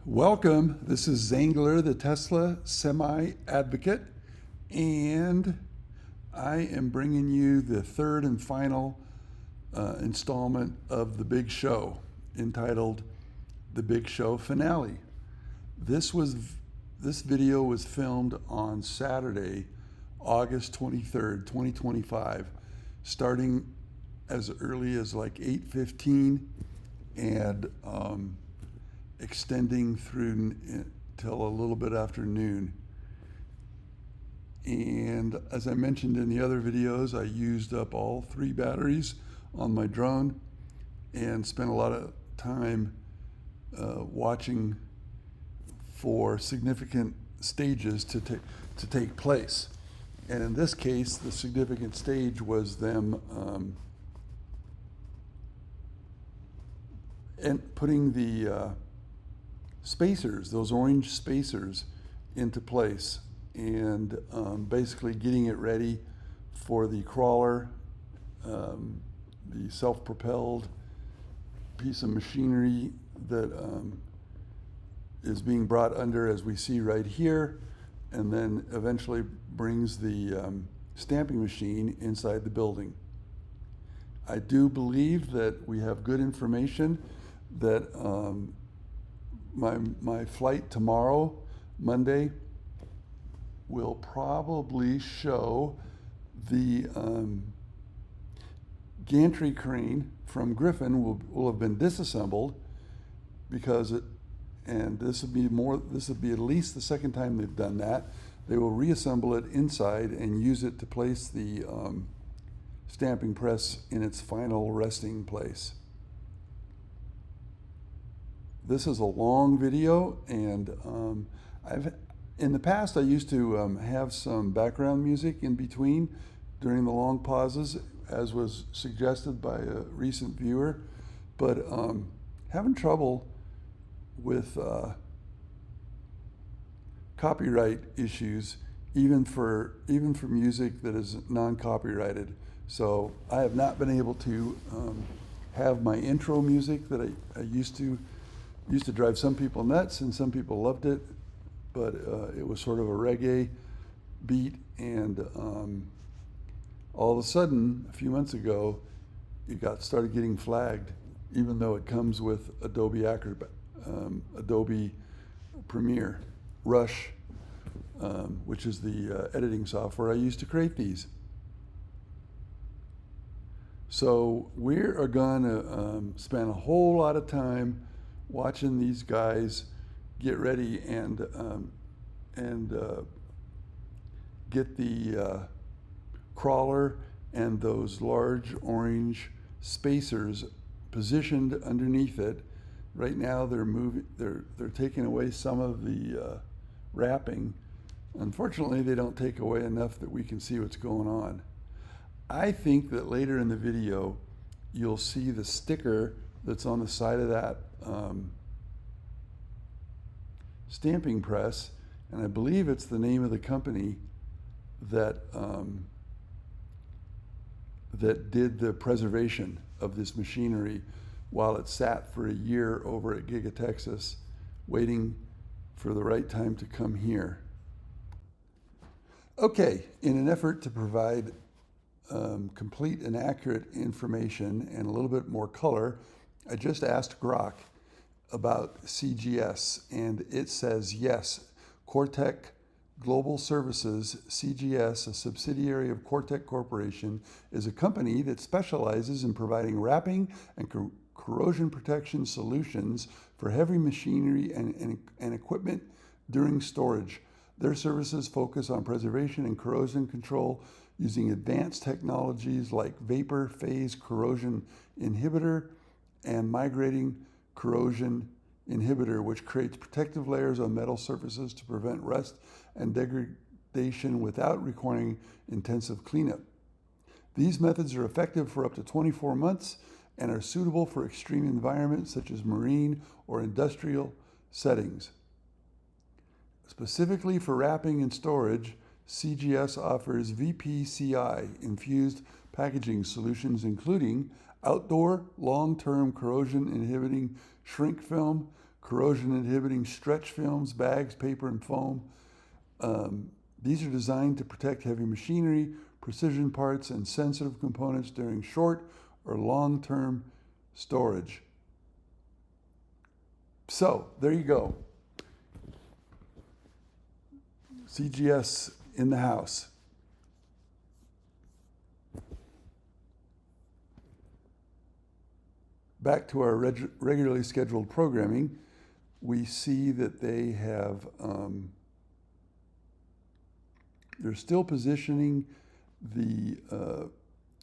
Welcome. This is Zangler, the Tesla Semi Advocate, and I am bringing you the third and final installment of The Big Show, entitled The Big Show Finale. This video was filmed on Saturday, August 23rd, 2025, starting as early as like 8:15 and extending through till a little bit after noon. And as I mentioned in the other videos, I used up all 3 batteries on my drone and spent a lot of time watching for significant stages to take place. And in this case, the significant stage was them and putting the spacers, those orange spacers, into place, and basically getting it ready for the crawler, the self-propelled piece of machinery that is being brought under, as we see right here, and then eventually brings the stamping machine inside the building. I do believe that we have good information that my flight tomorrow, Monday, will probably show the gantry crane from Griffin will have been disassembled, because this would be at least the second time they've done that. They will reassemble it inside and use it to place the stamping press in its final resting place. This is a long video, and in the past I used to have some background music in between during the long pauses, as was suggested by a recent viewer, but having trouble with copyright issues, even for music that is non-copyrighted. So I have not been able to have my intro music that I used to drive some people nuts, and some people loved it, but it was sort of a reggae beat, and all of a sudden, a few months ago, it started getting flagged, even though it comes with Adobe Premiere, Rush, which is the editing software I use to create these. So we are going to spend a whole lot of time watching these guys get ready and get the crawler and those large orange spacers positioned underneath it. Right now they're taking away some of the wrapping. Unfortunately, they don't take away enough that we can see what's going on. I think that later in the video you'll see the sticker that's on the side of that stamping press, and I believe it's the name of the company that that did the preservation of this machinery while it sat for a year over at Giga, Texas, waiting for the right time to come here. Okay, in an effort to provide complete and accurate information and a little bit more color, I just asked Grok about CGS, and it says yes. Cortec Global Services, CGS, a subsidiary of Cortec Corporation, is a company that specializes in providing wrapping and corrosion protection solutions for heavy machinery and equipment during storage. Their services focus on preservation and corrosion control using advanced technologies like vapor phase corrosion inhibitor and migrating corrosion inhibitor, which creates protective layers on metal surfaces to prevent rust and degradation without requiring intensive cleanup. These methods are effective for up to 24 months and are suitable for extreme environments such as marine or industrial settings. Specifically for wrapping and storage, CGS offers VPCI infused packaging solutions, including outdoor long-term corrosion inhibiting shrink film, corrosion inhibiting stretch films, bags, paper, and foam. These are designed to protect heavy machinery, precision parts, and sensitive components during short or long-term storage. So, there you go. CGS in the house. Back to our regularly scheduled programming, we see that they have, they're still positioning the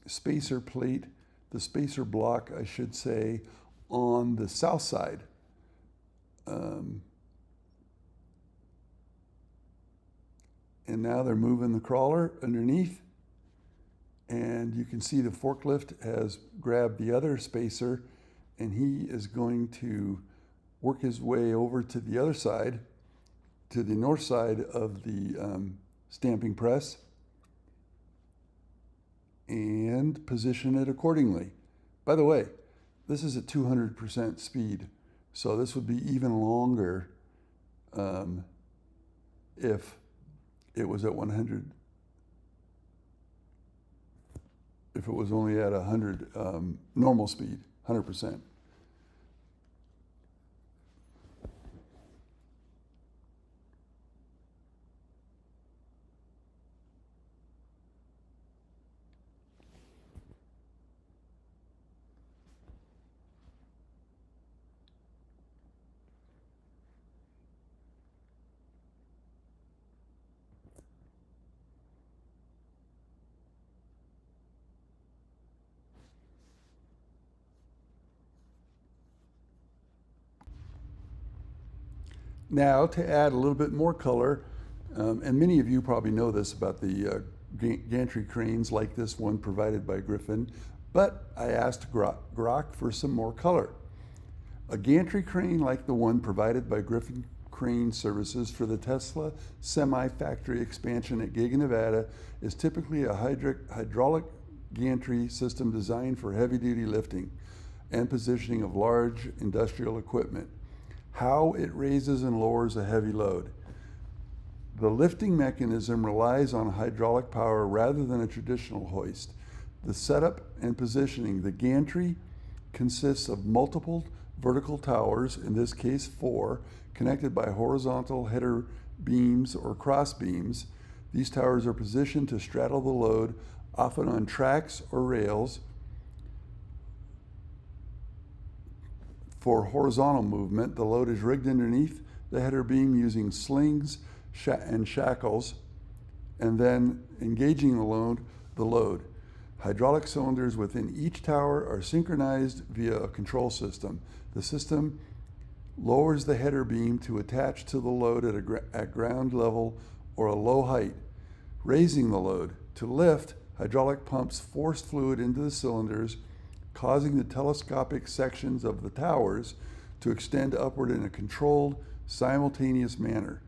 spacer plate, the spacer block, I should say, on the south side. And now they're moving the crawler underneath, and you can see the forklift has grabbed the other spacer, and he is going to work his way over to the other side, to the north side of the stamping press, and position it accordingly. By the way, this is at 200% speed, so this would be even longer if it was at 100. If it was only at 100 normal speed, 100%. Now, to add a little bit more color, and many of you probably know this about the gantry cranes like this one provided by Griffin, but I asked Grok for some more color. A gantry crane like the one provided by Griffin Crane Services for the Tesla semi-factory expansion at Giga, Nevada is typically a hydraulic gantry system designed for heavy-duty lifting and positioning of large industrial equipment. How it raises and lowers a heavy load. The lifting mechanism relies on hydraulic power rather than a traditional hoist. The setup and positioning. The gantry consists of multiple vertical towers, in this case 4, connected by horizontal header beams or cross beams. These towers are positioned to straddle the load, often on tracks or rails. For horizontal movement, the load is rigged underneath the header beam using slings and shackles, and then engaging the load. Hydraulic cylinders within each tower are synchronized via a control system. The system lowers the header beam to attach to the load at ground level or a low height, raising the load. To lift, hydraulic pumps force fluid into the cylinders, causing the telescopic sections of the towers to extend upward in a controlled, simultaneous manner.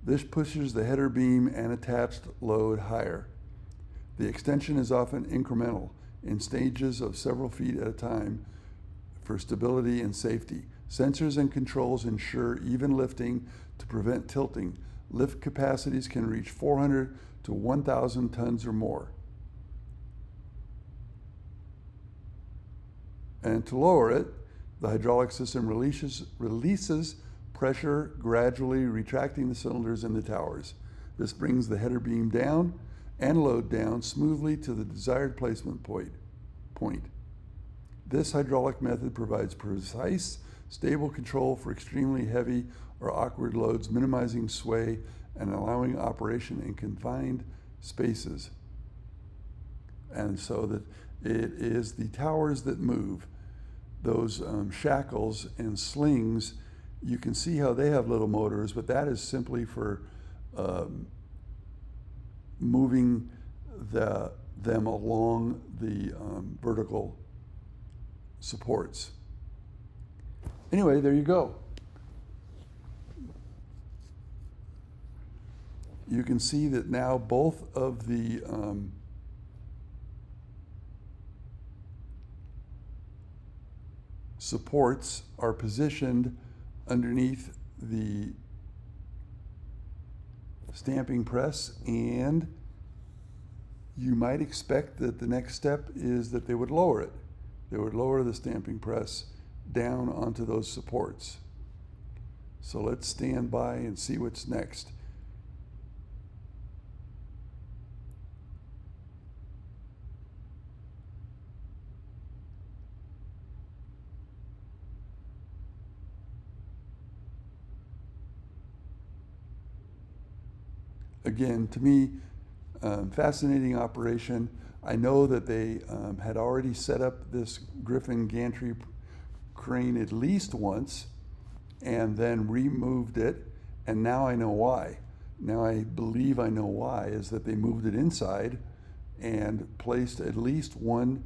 This pushes the header beam and attached load higher. The extension is often incremental, in stages of several feet at a time for stability and safety. Sensors and controls ensure even lifting to prevent tilting. Lift capacities can reach 400 to 1,000 tons or more. And to lower it, the hydraulic system releases pressure, gradually retracting the cylinders in the towers. This brings the header beam down and load down smoothly to the desired placement point. This hydraulic method provides precise, stable control for extremely heavy or awkward loads, minimizing sway and allowing operation in confined spaces. And so that it is the towers that move. Those shackles and slings, you can see how they have little motors, but that is simply for moving them along the vertical supports. Anyway, there you go. You can see that now both of the supports are positioned underneath the stamping press, and you might expect that the next step is that they would lower it. They would lower the stamping press down onto those supports. So let's stand by and see what's next. Again, to me, fascinating operation. I know that they had already set up this Griffin gantry crane at least once and then removed it, and now I know why. Now I believe I know why, is that they moved it inside and placed at least one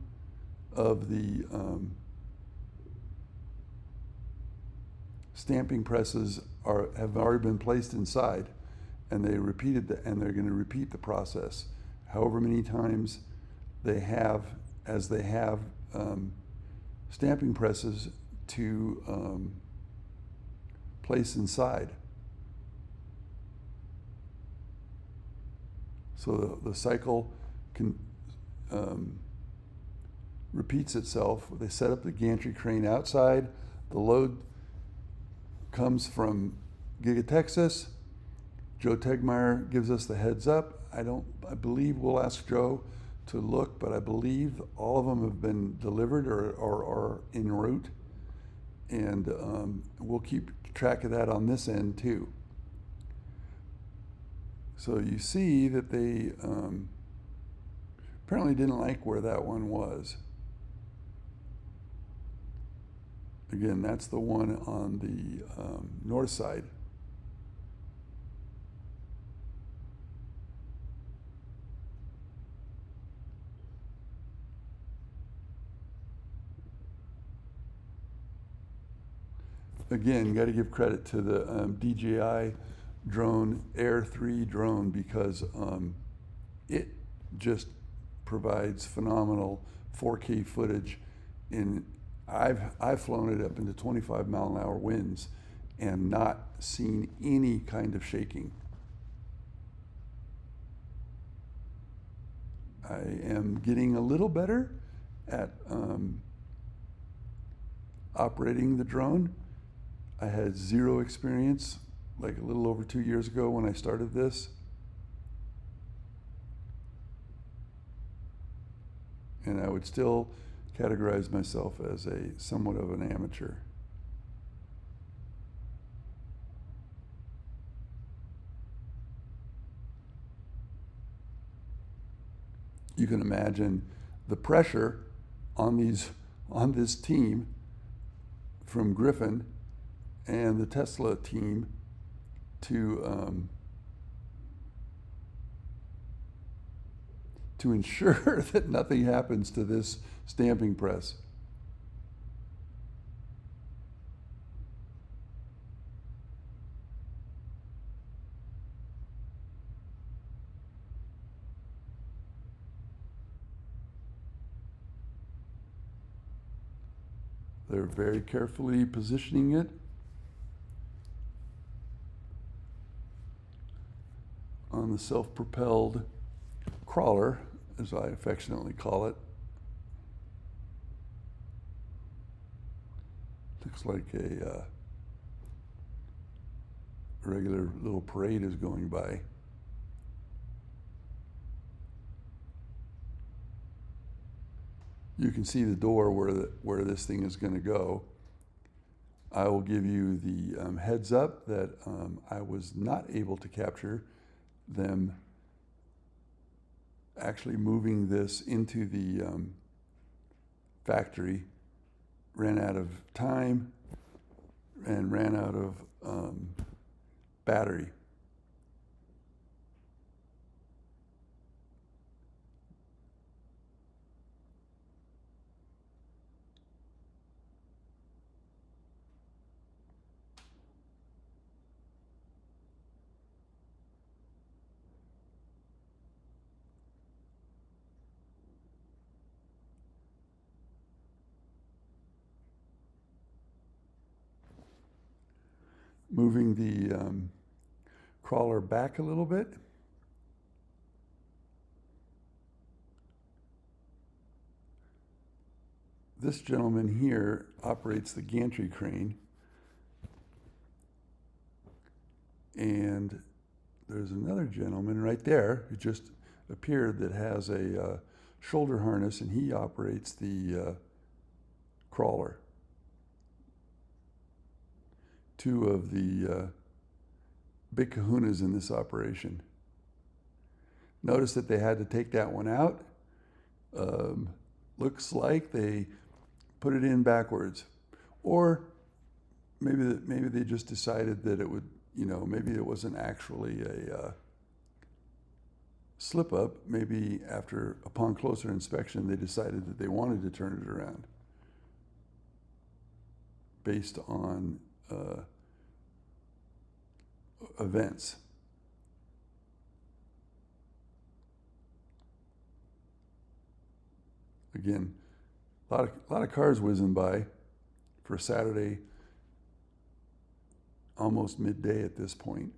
of the stamping presses have already been placed inside, and they repeated and they're going to repeat the process however many times they have, as they have stamping presses to place inside. So the cycle repeats itself. They set up the gantry crane outside. The load comes from Giga, Texas. Joe Tegmeyer gives us the heads up. I believe we'll ask Joe to look, but I believe all of them have been delivered or are en route. And we'll keep track of that on this end too. So you see that they apparently didn't like where that one was. Again, that's the one on the north side. Again, got to give credit to the DJI drone, Air 3 drone, because it just provides phenomenal 4K footage. I've flown it up into 25-mile-an-hour winds and not seen any kind of shaking. I am getting a little better at operating the drone. I had zero experience like a little over 2 years ago when I started this. And I would still categorize myself as somewhat of an amateur. You can imagine the pressure on this team from Griffin and the Tesla team to ensure that nothing happens to this stamping press. They're very carefully positioning it. On the self-propelled crawler, as I affectionately call it. Looks like a regular little parade is going by. You can see the door where this thing is going to go. I will give you the heads up that I was not able to capture them actually moving this into the factory. Ran out of time and ran out of battery. moving the crawler back a little bit. This gentleman here operates the gantry crane, and there's another gentleman right there who just appeared that has a shoulder harness, and he operates the crawler. Two of the big kahunas in this operation. Notice that they had to take that one out. Looks like they put it in backwards, or maybe they just decided that it would, maybe it wasn't actually a slip up. Maybe upon closer inspection, they decided that they wanted to turn it around based on events. Again, a lot of cars whizzing by for Saturday, almost midday at this point.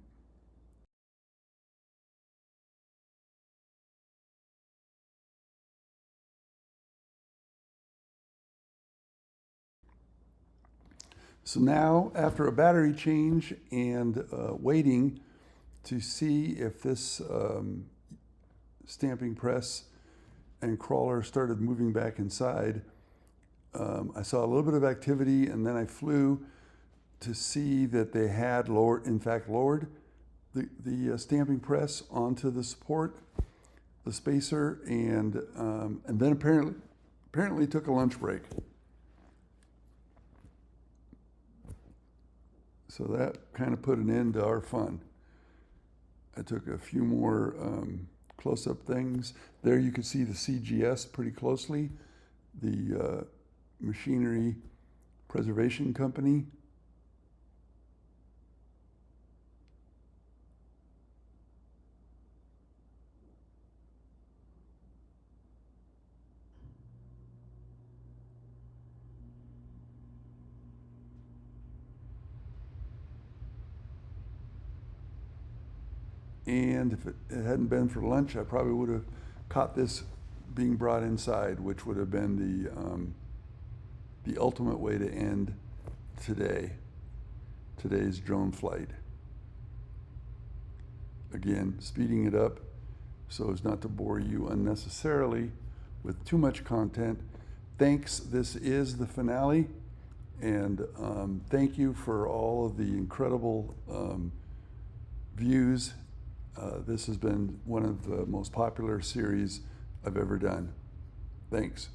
So now, after a battery change and waiting to see if this stamping press and crawler started moving back inside, I saw a little bit of activity, and then I flew to see that they had lowered the stamping press onto the support, the spacer, and then apparently took a lunch break. So that kind of put an end to our fun. I took a few more close-up things. There you could see the CGS pretty closely, the Machinery Preservation Company. And if it hadn't been for lunch, I probably would have caught this being brought inside, which would have been the ultimate way to end today's drone flight. Again, speeding it up so as not to bore you unnecessarily with too much content. Thanks, this is the finale, and thank you for all of the incredible views. This has been one of the most popular series I've ever done. Thanks.